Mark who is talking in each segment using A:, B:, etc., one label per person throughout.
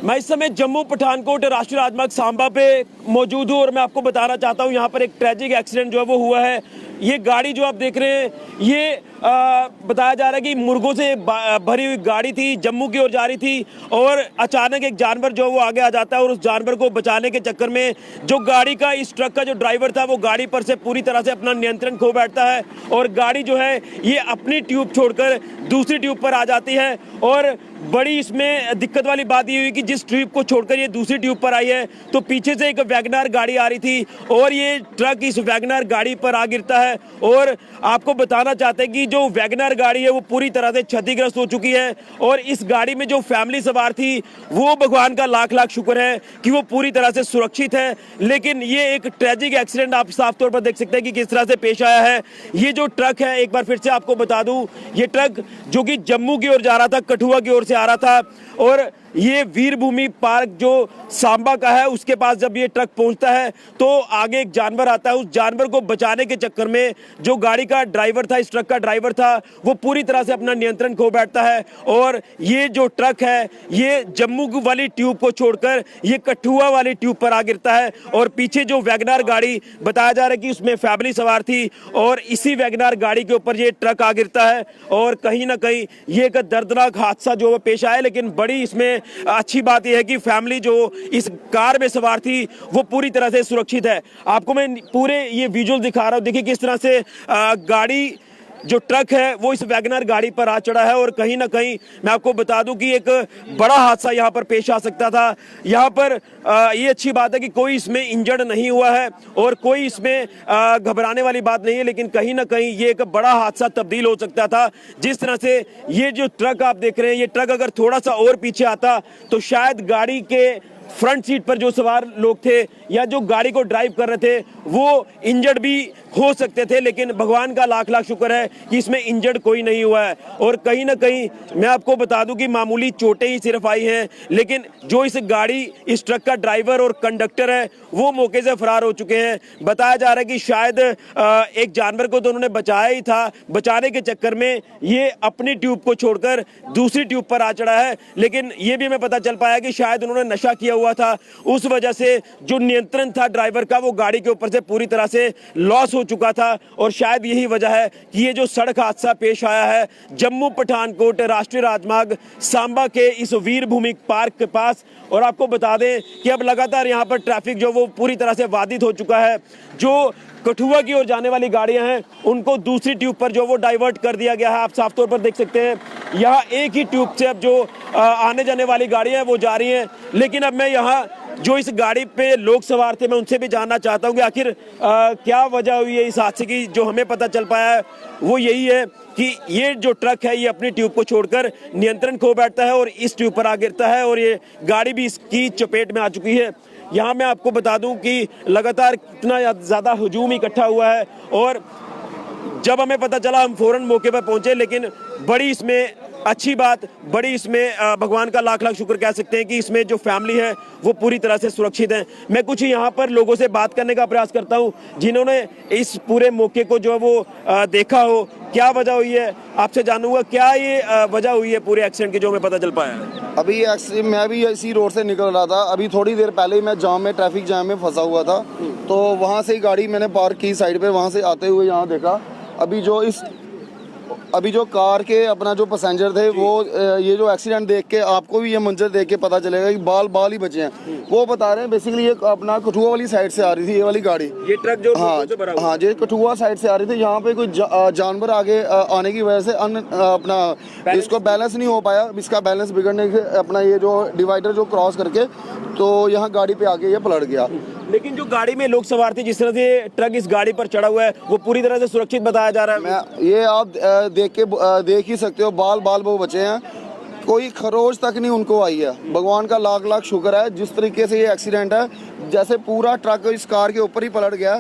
A: मैं इस समय जम्मू पठानकोट राष्ट्रीय राजमार्ग सांबा पे मौजूद हूँ और मैं आपको बताना चाहता हूँ यहाँ पर एक ट्रैजिक एक्सीडेंट जो है वो हुआ है। ये गाड़ी जो आप देख रहे हैं ये बताया जा रहा है कि मुर्गों से भरी हुई गाड़ी थी, जम्मू की ओर जा रही थी और अचानक एक जानवर जो वो आगे आ जाता है और उस जानवर को बचाने के चक्कर में जो गाड़ी का, इस ट्रक का जो ड्राइवर था वो गाड़ी पर से पूरी तरह से अपना नियंत्रण खो बैठता है और गाड़ी जो है ये अपनी ट्यूब छोड़कर दूसरी ट्यूब पर आ जाती है। और बड़ी इसमें दिक्कत वाली बात ये हुई कि जिस ट्यूब को छोड़कर ये दूसरी ट्यूब पर आई है तो पीछे से एक वैगनआर गाड़ी आ रही थी और ये ट्रक इस वैगनआर गाड़ी पर आ गिरता है। और आपको बताना चाहते हैं कि जो वैगनआर गाड़ी है वो पूरी तरह से क्षतिग्रस्त हो चुकी है और इस गाड़ी में जो फैमिली सवार थी वो भगवान का लाख लाख शुक्र है कि वो पूरी तरह से सुरक्षित है। लेकिन ये एक ट्रैजिक एक्सीडेंट आप साफ तौर पर देख सकते हैं कि किस तरह से पेश आया है। ये जो ट्रक है, एक बार फिर से आपको बता दूं, ये ट्रक जो कि जम्मू की ओर जा रहा था, कठुआ की ओर से आ रहा था और ये वीरभूमि पार्क जो सांबा का है उसके पास जब ये ट्रक पहुंचता है तो आगे एक जानवर आता है। उस जानवर को बचाने के चक्कर में जो गाड़ी का ड्राइवर था, इस ट्रक का ड्राइवर था, वो पूरी तरह से अपना नियंत्रण खो बैठता है और ये जो ट्रक है ये जम्मू वाली ट्यूब को छोड़कर ये कठुआ वाली ट्यूब पर आ गिरता है। और पीछे जो वैगनआर गाड़ी बताया जा रहा है कि उसमें फैमिली सवार थी और इसी वैगनआर गाड़ी के ऊपर ये ट्रक आ गिरता है और कहीं ना कहीं ये एक दर्दनाक हादसा जो पेश आया। लेकिन बड़ी इसमें अच्छी बात यह है कि फैमिली जो इस कार में सवार थी वो पूरी तरह से सुरक्षित है। आपको मैं पूरे ये विजुअल दिखा रहा हूं, देखिए किस तरह से गाड़ी जो ट्रक है वो इस वैगनआर गाड़ी पर आ चढ़ा है और कहीं ना कहीं मैं आपको बता दूं कि एक बड़ा हादसा यहां पर पेश आ सकता था। यहां पर ये अच्छी बात है कि कोई इसमें इंजर्ड नहीं हुआ है और कोई इसमें घबराने वाली बात नहीं है, लेकिन कहीं ना कहीं ये एक बड़ा हादसा तब्दील हो सकता था। जिस तरह से ये जो ट्रक आप देख रहे हैं, ये ट्रक अगर थोड़ा सा और पीछे आता तो शायद गाड़ी के फ्रंट सीट पर जो सवार लोग थे या जो गाड़ी को ड्राइव कर रहे थे वो इंजर्ड भी हो सकते थे। लेकिन भगवान का लाख लाख शुक्र है कि इसमें इंजर्ड कोई नहीं हुआ है। और कहीं ना कहीं मैं आपको बता दूं कि मामूली चोटें ही सिर्फ आई हैं, लेकिन जो इस गाड़ी, इस ट्रक का ड्राइवर और कंडक्टर है वो मौके से फरार हो चुके हैं। बताया जा रहा है कि शायद एक जानवर को तो उन्होंने बचाया ही था, बचाने के चक्कर में ये अपनी ट्यूब को छोड़कर दूसरी ट्यूब पर आ चढ़ा है। लेकिन ये भी हमें पता चल पाया कि शायद उन्होंने नशा किया हुआ था, उस वजह से जो नियंत्रण था ड्राइवर का वो गाड़ी के ऊपर से पूरी तरह से लॉस हो चुका था। और शायद यही वजह है कि ये जो सड़क हादसा पेश आया है जम्मू पठानकोट राष्ट्रीय राजमार्ग सांबा के इस वीरभूमि पार्क के पास। और आपको बता दें कि अब लगातार यहाँ पर ट्रैफिक जो वो पूरी तरह से बाधित हो चुका है। जो कठुआ की ओर जाने वाली गाड़ियां हैं उनको दूसरी ट्यूब पर जो वो डाइवर्ट कर दिया गया है। आप साफ तौर पर देख सकते हैं यहाँ एक ही ट्यूब से अब जो आने जाने वाली गाड़ियां हैं वो जा रही हैं। लेकिन अब मैं यहाँ जो इस गाड़ी पे लोग सवार थे मैं उनसे भी जानना चाहता हूँ कि आखिर क्या वजह हुई है इस हादसे की। जो हमें पता चल पाया है वो यही है कि ये जो ट्रक है ये अपनी ट्यूब को छोड़कर नियंत्रण खो बैठता है और इस ट्यूब पर आ गिरता है और ये गाड़ी भी इसकी चपेट में आ चुकी है। यहाँ मैं आपको बता दूं कि लगातार कितना ज़्यादा हुजूम इकट्ठा हुआ है और जब हमें पता चला हम फौरन मौके पर पहुंचे। लेकिन बड़ी इसमें अच्छी बात, बड़ी इसमें भगवान का लाख लाख शुक्र कह सकते हैं कि इसमें जो फैमिली है वो पूरी तरह से सुरक्षित है। मैं कुछ यहाँ पर लोगों से बात करने का प्रयास करता हूँ जिन्होंने इस पूरे मौके को जो है वो देखा हो। क्या वजह हुई है आपसे जानूंगा, क्या ये वजह हुई है पूरे एक्सीडेंट की जो हमें पता चल पाया है?
B: अभी मैं भी इसी रोड से निकल रहा था, अभी थोड़ी देर पहले ही मैं जाम में, ट्रैफिक जाम में फंसा हुआ था। तो वहाँ से ही गाड़ी मैंने पार्क की साइड पे, वहाँ से आते हुए यहाँ देखा अभी जो कार के अपना जो पैसेंजर थे वो ये जो एक्सीडेंट देख के आपको भी ये मंजर देख के पता चलेगा कि बाल ही बचे हैं। वो बता रहे हैं बेसिकली ये अपना कठुआ वाली साइड से आ रही थी ये वाली गाड़ी,
A: ये ट्रक जो
B: हाँ ये कठुआ साइड से आ रही थी। यहाँ पे कोई जानवर आगे आने की वजह से अपना इसको बैलेंस नहीं हो पाया, इसका बैलेंस बिगड़ने से अपना ये जो डिवाइडर जो क्रॉस करके तो यहाँ गाड़ी पे आके ये पलट गया।
A: लेकिन जो गाड़ी में लोग सवार थे, जिस तरह से ट्रक इस गाड़ी पर चढ़ा हुआ है वो पूरी तरह से सुरक्षित बताया जा रहा है।
B: ये आप देख ही सकते हो, बाल वो बचे हैं, कोई खरोच तक नहीं उनको आई है। भगवान का लाख लाख शुक्र है जिस तरीके से ये एक्सीडेंट है, जैसे पूरा ट्रक इस कार के ऊपर ही पलट गया।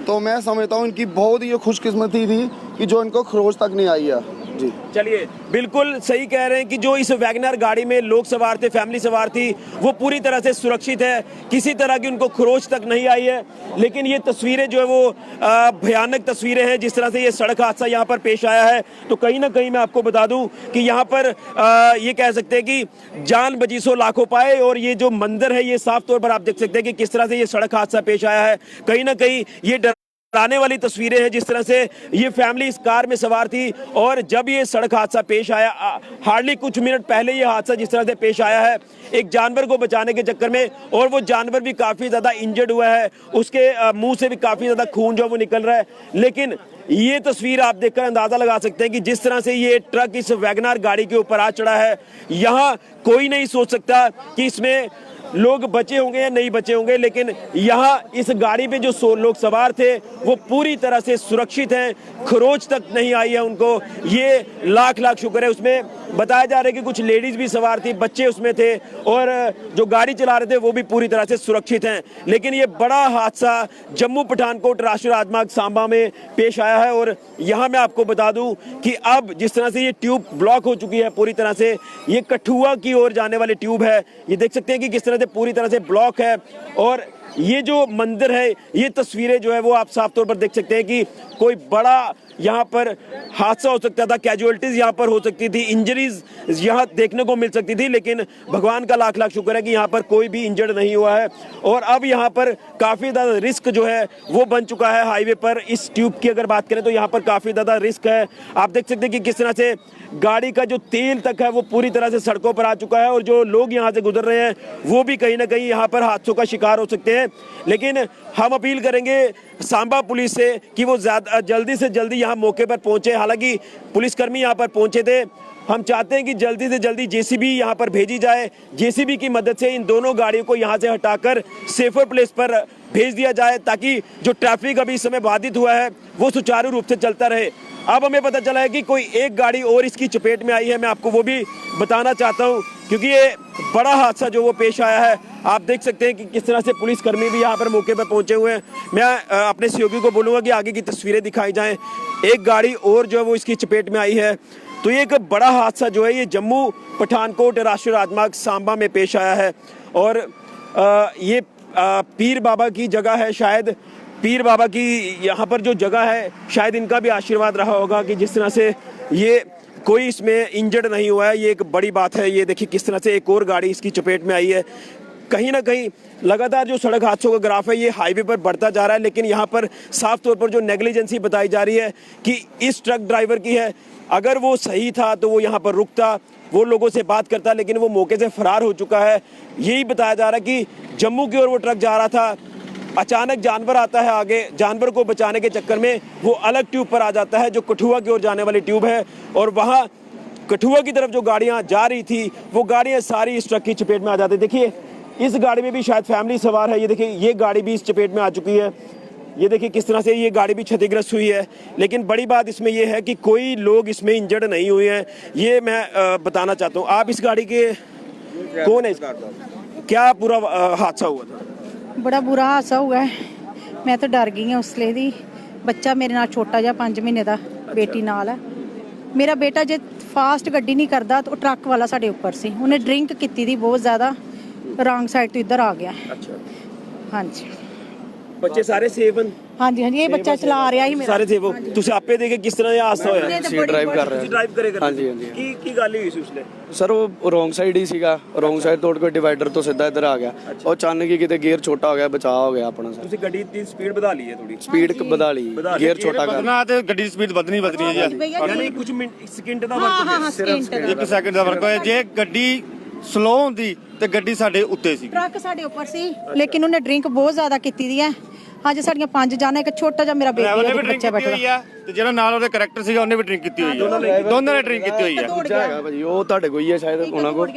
B: तो मैं समझता हूँ इनकी बहुत ही खुशकिस्मती थी कि जो इनको खरोच तक नहीं आई है। जी। जी।
A: चलिए, बिल्कुल सही कह रहे हैं कि जो इस वैगनर गाड़ी में लोग सवार थे, फैमिली सवार थी, वो पूरी तरह से सुरक्षित है, किसी तरह की उनको खरोच तक नहीं आई है। लेकिन ये तस्वीरें जो है वो भयानक तस्वीरें हैं, जिस तरह से ये सड़क हादसा यहाँ पर पेश आया है। तो कहीं ना कहीं मैं आपको बता दूं कि यहाँ पर ये कह सकते हैं कि जान बची सो लाखों पाए, और ये जो मंदिर है ये साफ तौर पर आप देख सकते हैं कि किस तरह से ये सड़क हादसा पेश आया है। कहीं ना कहीं ये डराने वाली तस्वीरें हैं, जिस तरह से ये फैमिली इस कार में सवार थी, और जब ये सड़क हादसा पेश आया, हार्डली कुछ मिनट पहले ये हादसा जिस तरह से पेश आया है, एक जानवर को बचाने के चक्कर में, और वो जानवर भी काफी ज्यादा इंजर्ड हुआ है, उसके मुंह से भी काफी ज्यादा खून जो वो निकल रहा है। लेकिन ये तस्वीर आप देखकर अंदाजा लगा सकते हैं कि जिस तरह से ये ट्रक इस वैगनर गाड़ी के ऊपर आ चढ़ा है, यहाँ कोई नहीं सोच सकता कि इसमें लोग बचे होंगे या नहीं बचे होंगे। लेकिन यहाँ इस गाड़ी पे जो लोग सवार थे वो पूरी तरह से सुरक्षित हैं, खरोच तक नहीं आई है उनको। ये लाख लाख शुक्र है। उसमें बताया जा रहा है कि कुछ लेडीज भी सवार थी, बच्चे उसमें थे, और जो गाड़ी चला रहे थे वो भी पूरी तरह से सुरक्षित हैं। लेकिन ये बड़ा हादसा जम्मू पठानकोट राष्ट्रीय राजमार्ग सांबा में पेश आया है, और यहाँ मैं आपको बता दूं कि अब जिस तरह से ये ट्यूब ब्लॉक हो चुकी है पूरी तरह से, ये कठुआ की ओर जाने वाली ट्यूब है, ये देख सकते हैं कि किस तरह से पूरी तरह से ब्लॉक है। और ये जो मंदिर है, ये तस्वीरें जो है वो आप साफ तौर पर देख सकते हैं कि कोई बड़ा यहाँ पर हादसा हो सकता था, कैजुअलिटीज यहाँ पर हो सकती थी, इंजरीज यहाँ देखने को मिल सकती थी। लेकिन भगवान का लाख लाख शुक्र है कि यहाँ पर कोई भी इंजर्ड नहीं हुआ है। और अब यहाँ पर काफ़ी ज़्यादा रिस्क जो है वो बन चुका है हाईवे पर। इस ट्यूब की अगर बात करें तो यहाँ पर काफ़ी ज़्यादा रिस्क है। आप देख सकते हैं कि किस तरह से गाड़ी का जो तेल तक है वो पूरी तरह से सड़कों पर आ चुका है, और जो लोग यहाँ से गुजर रहे हैं वो भी कहीं ना कहीं यहाँ पर हादसों का शिकार हो सकते हैं। लेकिन हम अपील करेंगे सांबा पुलिस से कि वो जल्दी से जल्दी यहाँ मौके पर पहुंचे। हालांकि पुलिसकर्मी यहाँ पर पहुंचे थे, हम चाहते हैं कि जल्दी से जल्दी जेसीबी यहाँ पर भेजी जाए, जेसीबी की मदद से इन दोनों गाड़ियों को यहाँ से हटाकर सेफर प्लेस पर भेज दिया जाए, ताकि जो ट्रैफिक अभी इस समय बाधित हुआ है वो सुचारू रूप से चलता रहे। अब हमें पता चला है कि कोई एक गाड़ी और इसकी चपेट में आई है, मैं आपको वो भी बताना चाहता हूँ, क्योंकि ये बड़ा हादसा जो वो पेश आया है। आप देख सकते हैं कि किस तरह से पुलिसकर्मी भी यहाँ पर मौके पर पहुंचे हुए हैं। मैं अपने सहयोगी को बोलूँगा कि आगे की तस्वीरें दिखाई जाएं। एक गाड़ी और जो है वो इसकी चपेट में आई है। तो ये एक बड़ा हादसा जो है ये जम्मू पठानकोट राष्ट्रीय राजमार्ग सांबा में पेश आया है, और ये पीर बाबा की जगह है, शायद पीर बाबा की यहाँ पर जो जगह है, शायद इनका भी आशीर्वाद रहा होगा कि जिस तरह से ये कोई इसमें इंजर्ड नहीं हुआ है। ये एक बड़ी बात है। ये देखिए किस तरह से एक और गाड़ी इसकी चपेट में आई है। कहीं ना कहीं लगातार जो सड़क हादसों का ग्राफ है ये हाईवे पर बढ़ता जा रहा है, लेकिन यहाँ पर साफ तौर पर जो नेग्लिजेंसी बताई जा रही है कि इस ट्रक ड्राइवर की है। अगर वो सही था तो वो यहाँ पर रुकता, वो लोगों से बात करता, लेकिन वो मौके से फरार हो चुका है। यही बताया जा रहा है कि जम्मू की ओर वो ट्रक जा रहा था, अचानक जानवर आता है आगे, जानवर को बचाने के चक्कर में वो अलग ट्यूब पर आ जाता है जो कठुआ की ओर जाने वाली ट्यूब है, और वहाँ कठुआ की तरफ जो गाड़ियाँ जा रही थी वो गाड़ियाँ सारी इस ट्रक की चपेट में आ जाती। देखिए इस गाड़ी में भी शायद फैमिली सवार है, ये देखिए ये गाड़ी भी इस चपेट में आ चुकी है। ये देखिए किस तरह से ये गाड़ी भी क्षतिग्रस्त हुई है। लेकिन बड़ी बात इसमें ये है कि कोई लोग इसमें इंजर्ड नहीं हुए हैं, ये मैं बताना चाहता हूँ। आप इस गाड़ी के कौन है, क्या पूरा हादसा हुआ था?
C: बड़ा बुरा हादसा हुआ है, मैं तो डर गई ਹਾਂ ਉਸਲੇ ਦੀ। ਬੱਚਾ ਮੇਰੇ ਨਾਲ ਛੋਟਾ ਜਿਹਾ 5 ਮਹੀਨੇ ਦਾ, ਬੇਟੀ ਨਾਲ ਹੈ। ਮੇਰਾ ਬੇਟਾ ਜੇ ਫਾਸਟ ਗੱਡੀ ਨਹੀਂ ਕਰਦਾ ਤਾਂ ਉਹ ਟਰੱਕ ਵਾਲਾ ਸਾਡੇ ਉੱਪਰ ਸੀ, ਉਹਨੇ ਡਰਿੰਕ ਕੀਤੀ ਦੀ ਬਹੁਤ ਜ਼ਿਆਦਾ, ਰੌਂਗ ਸਾਈਡ ਤੋਂ ਇੱਧਰ ਆ ਗਿਆ।
A: अच्छा,
C: ਹਾਂਜੀ
A: बच्चे सारे सेफ हैं?
C: ਹਾਂਜੀ ਹਾਂਜੀ, ਇਹ ਬੱਚਾ ਚਲਾ ਰਿਹਾ ਸੀ ਮੇਰਾ।
A: ਸਾਰੇ थे वो? ਤੁਸੀਂ ਆਪੇ ਦੇਖੇ ਕਿਸ ਤਰ੍ਹਾਂ ਇਹ ਹਾਦਸਾ ਹੋਇਆ?
C: ਤੁਸੀਂ
D: ਡਰਾਈਵ ਕਰ ਰਹੇ
A: ਤੁਸੀਂ ਡਰਾਈਵ ਕਰੇ ਕਰ?
D: ਹਾਂਜੀ ਹਾਂਜੀ
A: ਕੀ ਗੱਲ ਹੋਈ ਸੀ ਉਸਲੇ?
D: ਸਰ ਉਹ ਰੋਂਗ ਸਾਈਡ ਹੀ ਸੀਗਾ, ਰੋਂਗ ਸਾਈਡ ਤੋੜ ਕੇ ਡਿਵਾਈਡਰ ਤੋਂ ਸਿੱਧਾ ਇੱਧਰ ਆ ਗਿਆ। ਉਹ ਅਚਾਨਕ ਹੀ ਕਿਤੇ ਗੇਅਰ ਛੋਟਾ ਹੋ ਗਿਆ, ਬਚਾਅ ਹੋ ਗਿਆ ਆਪਣਾ। ਸਰ
A: ਤੁਸੀਂ ਗੱਡੀ ਦੀ ਸਪੀਡ ਵਧਾ ਲਈ ਹੈ ਥੋੜੀ?
D: ਸਪੀਡ ਵਧਾ ਲਈ, ਗੇਅਰ ਛੋਟਾ ਕਰ
E: ਨਾ ਤੇ ਗੱਡੀ ਦੀ ਸਪੀਡ ਵਧਣੀ ਹੈ ਜੀ।
A: ਯਾਨੀ ਕੁਝ ਮਿੰਟ ਸਕਿੰਟ ਦਾ ਫਰਕ ਹੈ,
C: ਸਕਿੰਟ
E: ਇੱਕ ਸੈਕਿੰਡ ਦਾ ਫਰਕ ਹੋਇਆ। ਜੇ ਗੱਡੀ ਸਲੋ ਹੁੰਦੀ ਤੇ ਗੱਡੀ ਸਾਡੇ ਉੱਤੇ ਸੀ।
C: ਟਰੱਕ ਸਾਡੇ ਉੱਪਰ ਸੀ, ਲੇਕਿਨ ਉਹਨੇ ਡਰਿੰਕ ਬਹੁਤ ਜ਼ਿਆਦਾ ਕੀਤੀ ਦੀ ਹੈ। ਅੱਜ ਸਾਡੀਆਂ 5 ਜਾਨਾਂ, ਇੱਕ ਛੋਟਾ ਜਿਹਾ ਮੇਰਾ
E: ਡਰਾਈਵਰ ਨੇ ਵੀ
C: ਬੇਟੀ
E: ਡਰਿੰਕ
C: ਬੱਚਾ
E: ਕੀਤੀ ਹੋਈ
C: ਬੈਠਾ।
E: ਆ ਤੇ ਜਿਹੜਾ ਨਾਲ ਉਹਦੇ ਕਰੈਕਟਰ ਸੀਗਾ ਉਹਨੇ ਵੀ ਡਰਿੰਕ ਕੀਤੀ ਹੋਈ ਆ। ਦੋਨਾਂ ਨੇ ਡਰਿੰਕ ਕੀਤੀ ਹੋਈ ਆ।
D: ਦੂਜਾ ਹੈਗਾ ਭਾਜੀ, ਉਹ ਤੁਹਾਡੇ ਕੋਲ ਹੀ ਹੈ ਸ਼ਾਇਦ, ਉਹਨਾਂ ਕੋਲ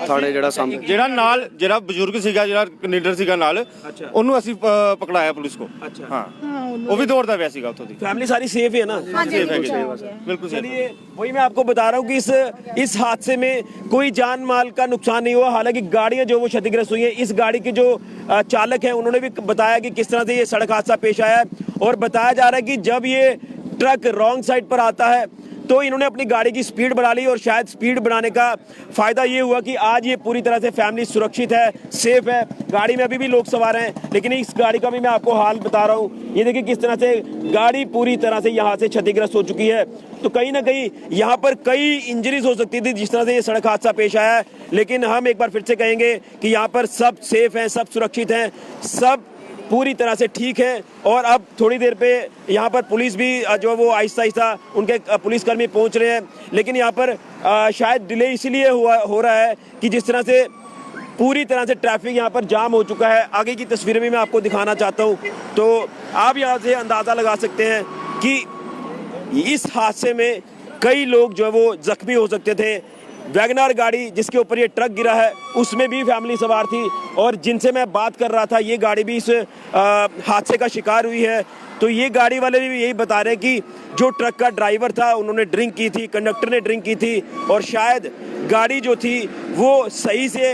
D: ਥਾਣੇ ਜਿਹੜਾ ਸਾਹਮਣੇ।
E: ਜਿਹੜਾ ਨਾਲ ਜਿਹੜਾ ਬਜ਼ੁਰਗ ਸੀਗਾ, ਜਿਹੜਾ ਲੀਡਰ ਸੀਗਾ ਨਾਲ, ਉਹਨੂੰ ਅਸੀਂ ਪਕੜਾਇਆ ਪੁਲਿਸ ਕੋ।
A: अच्छा
E: ਹਾਂ, ਉਹ ਵੀ ਦੌੜਦਾ ਪਿਆ ਸੀਗਾ ਉੱਥੋਂ ਦੀ।
A: फैमिली सारी सेफ है ना?
E: ਬਿਲਕੁਲ ਸਹੀ।
A: चलिए वही मैं आपको बता रहा हूँ कि इस हादसे में कोई जान माल का नुकसान नहीं हुआ। हालांकि गाड़ियां जो वो क्षतिग्रस्त हुई हैं, इस गाड़ी के जो चालक हैं उन्होंने भी बताया कि किस तरह से ये सड़क हादसा पेश आया है, और बताया जा रहा है कि जब ये ट्रक रॉन्ग साइड पर आता है तो इन्होंने अपनी गाड़ी की स्पीड बढ़ा ली और शायद स्पीड बढ़ाने का फ़ायदा ये हुआ कि आज ये पूरी तरह से फैमिली सुरक्षित है, सेफ है। गाड़ी में अभी भी लोग सवार हैं, लेकिन इस गाड़ी का भी मैं आपको हाल बता रहा हूँ। ये देखिए किस तरह से गाड़ी पूरी तरह से यहाँ से क्षतिग्रस्त हो चुकी है। तो कहीं ना कहीं यहाँ पर कई इंजरीज हो सकती थी जिस तरह से ये सड़क हादसा पेश आया है, लेकिन हम एक बार फिर से कहेंगे कि यहाँ पर सब सेफ हैं, सब सुरक्षित हैं, सब पूरी तरह से ठीक है। और अब थोड़ी देर पे यहाँ पर पुलिस भी जो है वो आहिस्ता आहिस्ता उनके पुलिसकर्मी पहुँच रहे हैं, लेकिन यहाँ पर शायद डिले इसीलिए हो रहा है कि जिस तरह से पूरी तरह से ट्रैफिक यहाँ पर जाम हो चुका है। आगे की तस्वीरें भी मैं आपको दिखाना चाहता हूँ, तो आप यहाँ से अंदाज़ा लगा सकते हैं कि इस हादसे में कई लोग जो है वो जख्मी हो सकते थे। वैगनार गाड़ी जिसके ऊपर ये ट्रक गिरा है उसमें भी फैमिली सवार थी, और जिनसे मैं बात कर रहा था ये गाड़ी भी इस हादसे का शिकार हुई है। तो ये गाड़ी वाले भी यही बता रहे हैं कि जो ट्रक का ड्राइवर था उन्होंने ड्रिंक की थी, कंडक्टर ने ड्रिंक की थी, और शायद गाड़ी जो थी वो सही से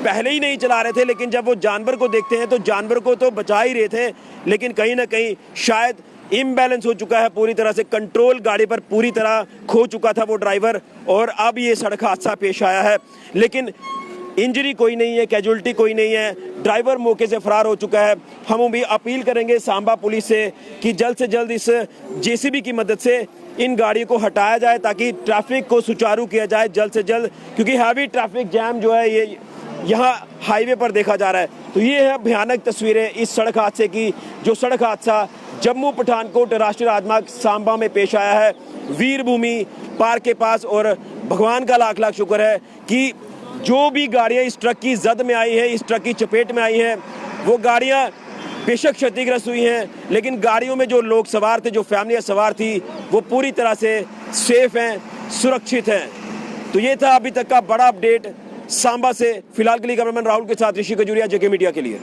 A: पहले ही नहीं चला रहे थे, लेकिन जब वो जानवर को देखते हैं तो जानवर को तो बचा ही रहे थे, लेकिन कहीं ना कहीं शायद इम्बैलेंस हो चुका है, पूरी तरह से कंट्रोल गाड़ी पर पूरी तरह खो चुका था वो ड्राइवर, और अब ये सड़क हादसा पेश आया है। लेकिन इंजरी कोई नहीं है, कैजुअलिटी कोई नहीं है, ड्राइवर मौके से फरार हो चुका है। हम भी अपील करेंगे सांबा पुलिस से कि जल्द से जल्द इस जेसीबी की मदद से इन गाड़ियों को हटाया जाए ताकि ट्रैफिक को सुचारू किया जाए जल्द से जल्द, क्योंकि हैवी ट्रैफिक जैम जो है ये यहाँ हाईवे पर देखा जा रहा है। तो ये है भयानक तस्वीरें इस सड़क हादसे की, जो सड़क हादसा जम्मू पठानकोट राष्ट्रीय राजमार्ग सांबा में पेश आया है, वीर भूमि पार्क के पास। और भगवान का लाख लाख शुक्र है कि जो भी गाड़ियाँ इस ट्रक की जद में आई है, इस ट्रक की चपेट में आई हैं, वो गाड़ियाँ बेशक क्षतिग्रस्त हुई हैं, लेकिन गाड़ियों में जो लोग सवार थे, जो फैमिलियाँ सवार थी, वो पूरी तरह से सेफ हैं, सुरक्षित हैं। तो ये था अभी तक का बड़ा अपडेट सांबा से। फिलहाल के लिए कैमरामैन राहुल के साथ ऋषि खजूरिया, जेके मीडिया के लिए।